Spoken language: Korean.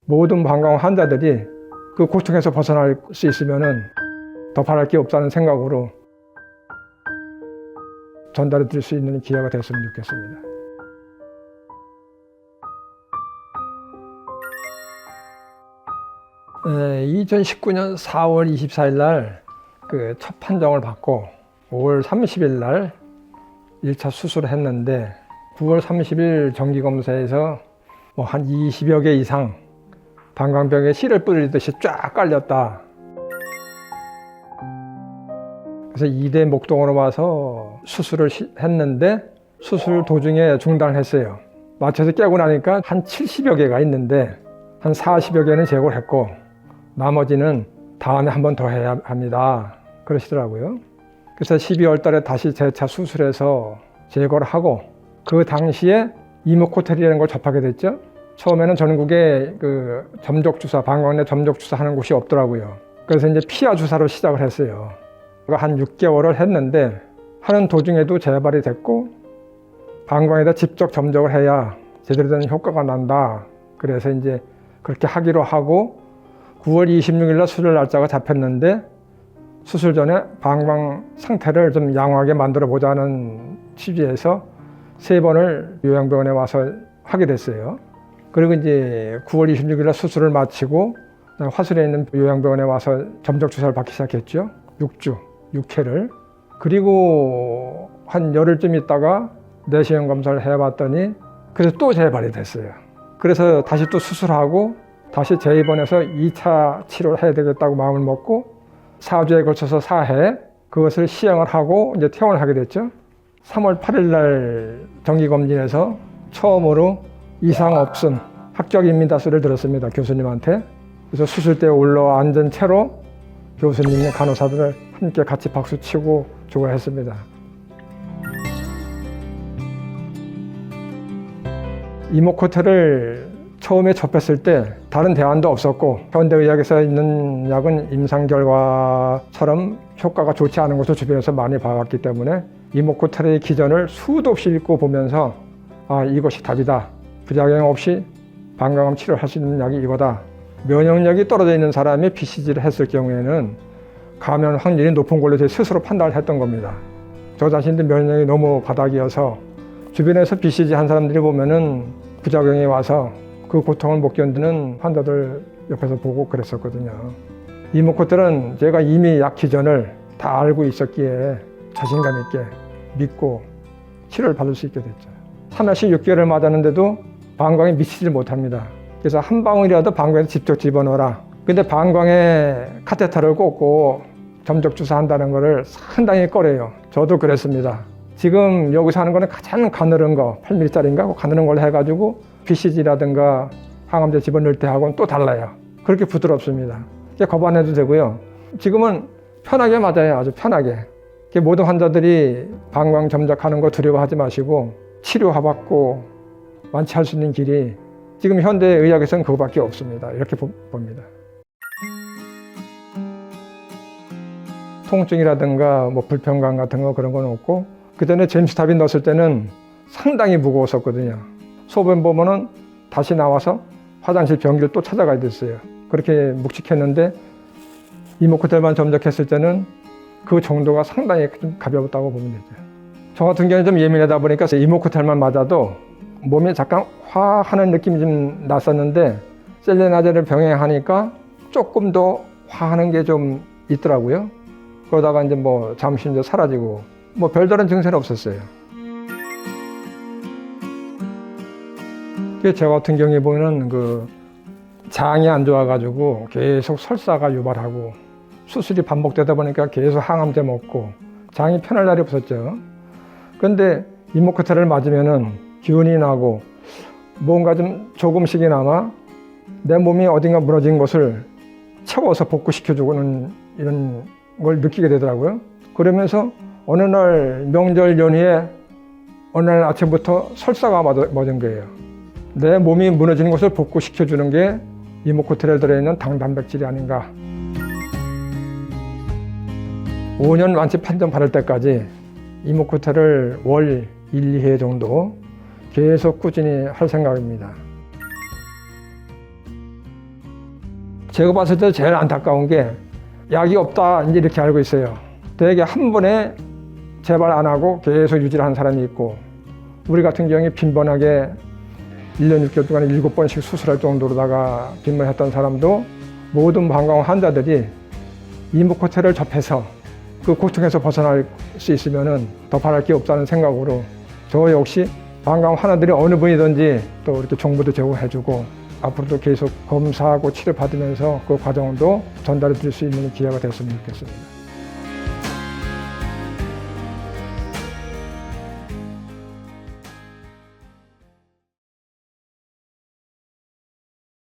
모든 방광 환자들이 그 고통에서 벗어날 수 있으면은 더 바랄 게 없다는 생각으로 전달해 드릴 수 있는 기회가 됐으면 좋겠습니다. 네, 2019년 4월 24일 날 그 첫 판정을 받고 5월 30일 날 1차 수술을 했는데 9월 30일 정기검사에서 뭐 한 20여 개 이상 방광벽에 실을 뿌리듯이 쫙 깔렸다. 그래서 2대 목동으로 와서 수술을 했는데 수술 도중에 중단을 했어요. 맞춰서 깨고 나니까 한 70여 개가 있는데 한 40여 개는 제거를 했고 나머지는 다음에 한 번 더 해야 합니다. 그러시더라고요. 그래서 12월 달에 다시 재차 수술해서 제거를 하고 그 당시에 이모코텔이라는 걸 접하게 됐죠. 처음에는 전국에 그 점적주사, 방광 내 점적주사 하는 곳이 없더라고요. 그래서 이제 피하 주사로 시작을 했어요. 한 6개월을 했는데 하는 도중에도 재발이 됐고 방광에다 직접 점적을 해야 제대로 된 효과가 난다. 그래서 이제 그렇게 하기로 하고 9월 26일 날 수술 날짜가 잡혔는데 수술 전에 방광 상태를 좀 양호하게 만들어 보자는 취지에서 3번을 요양병원에 와서 하게 됐어요. 그리고 이제 9월 26일 날 수술을 마치고 화순에 있는 요양병원에 와서 점적 주사를 받기 시작했죠. 6회를. 그리고 한 열흘쯤 있다가 내시경 검사를 해봤더니 그래서 또 재발이 됐어요. 그래서 다시 또 수술하고 다시 재입원해서 2차 치료를 해야 되겠다고 마음을 먹고 4주에 걸쳐서 4회 그것을 시행을 하고 이제 퇴원을 하게 됐죠. 3월 8일 날 정기검진에서 처음으로 이상 없음 합격입니다 소리를 들었습니다. 교수님한테. 그래서 수술대에 올라앉은 채로 교수님과 간호사들을 함께 같이 박수치고 좋아했습니다. 이모코텔을 처음에 접했을 때 다른 대안도 없었고 현대의학에서 있는 약은 임상 결과처럼 효과가 좋지 않은 것을 주변에서 많이 봐왔기 때문에 이모코텔의 기전을 수도 없이 읽고 보면서 아, 이것이 답이다. 부작용 없이 방광암 치료를 할 수 있는 약이 이거다. 면역력이 떨어져 있는 사람이 BCG를 했을 경우에는 감염 확률이 높은 걸로 제 스스로 판단을 했던 겁니다. 저 자신도 면역력이 너무 바닥이어서 주변에서 BCG 한 사람들이 보면은 부작용이 와서 그 고통을 못 견디는 환자들 옆에서 보고 그랬었거든요. 이모코텔은 제가 이미 약 기전을 다 알고 있었기에 자신감 있게 믿고 치료를 받을 수 있게 됐죠. 3회씩 6개월을 맞았는데도 방광에 미치지 못합니다. 그래서 한 방울이라도 방광에 직접 집어넣어라. 근데 방광에 카테터를 꽂고 점적 주사한다는 거를 상당히 꺼려요. 저도 그랬습니다. 지금 여기서 하는 거는 가장 가늘은 거, 8mm짜리인가? 가늘은 걸 해가지고 BCG라든가 항암제 집어넣을 때 하고는 또 달라요. 그렇게 부드럽습니다. 겁 안 해도 되고요. 지금은 편하게 맞아요. 아주 편하게. 모든 환자들이 방광 점적하는 거 두려워하지 마시고 치료받고 완치할 수 있는 길이 지금 현대의학에서는 그거밖에 없습니다. 이렇게 봅니다. 통증이라든가 뭐 불편감 같은 거 그런 건 없고 그 전에 제임스탑인 넣었을 때는 상당히 무거웠었거든요. 소변 보면은 다시 나와서 화장실 변기를 또 찾아가야 됐어요. 그렇게 묵직했는데 이모코텔만 점적했을 때는 그 정도가 상당히 좀 가벼웠다고 보면 되죠. 저 같은 경우는 좀 예민하다 보니까 이모코텔만 맞아도 몸이 잠깐 화하는 느낌이 좀 났었는데 셀레나제를 병행하니까 조금 더 화하는 게 좀 있더라고요. 그러다가 이제 뭐 잠시 이제 사라지고 뭐 별다른 증세는 없었어요. 저 같은 경우에 보면 그 장이 안 좋아가지고 계속 설사가 유발하고 수술이 반복되다 보니까 계속 항암제 먹고 장이 편할 날이 없었죠. 그런데 이모코텔을 맞으면은 기운이 나고 뭔가 좀 조금씩이나마 내 몸이 어딘가 무너진 것을 채워서 복구시켜주고는 이런 걸 느끼게 되더라고요. 그러면서 어느 날 명절 연휴에 어느 날 아침부터 설사가 맞은 거예요. 내 몸이 무너지는 것을 복구시켜주는 게 이모코텔에 들어있는 당단백질이 아닌가. 5년 완치 판정 받을 때까지 이모코텔을 월 1, 2회 정도 계속 꾸준히 할 생각입니다. 제가 봤을 때 제일 안타까운 게 약이 없다 이제 이렇게 알고 있어요. 되게 한 번에 재발 안 하고 계속 유지를 하는 사람이 있고, 우리 같은 경우에 빈번하게 1년 6개월 동안에 7번씩 수술할 정도로다가 빈번했던 사람도 모든 방광 환자들이 이목구태를 접해서 그 고통에서 벗어날 수 있으면 더 바랄 게 없다는 생각으로 저 역시 방광 환자들이 어느 분이든지 또 이렇게 정보도 제공해주고 앞으로도 계속 검사하고 치료받으면서 그 과정도 전달해 드릴 수 있는 기회가 됐으면 좋겠습니다.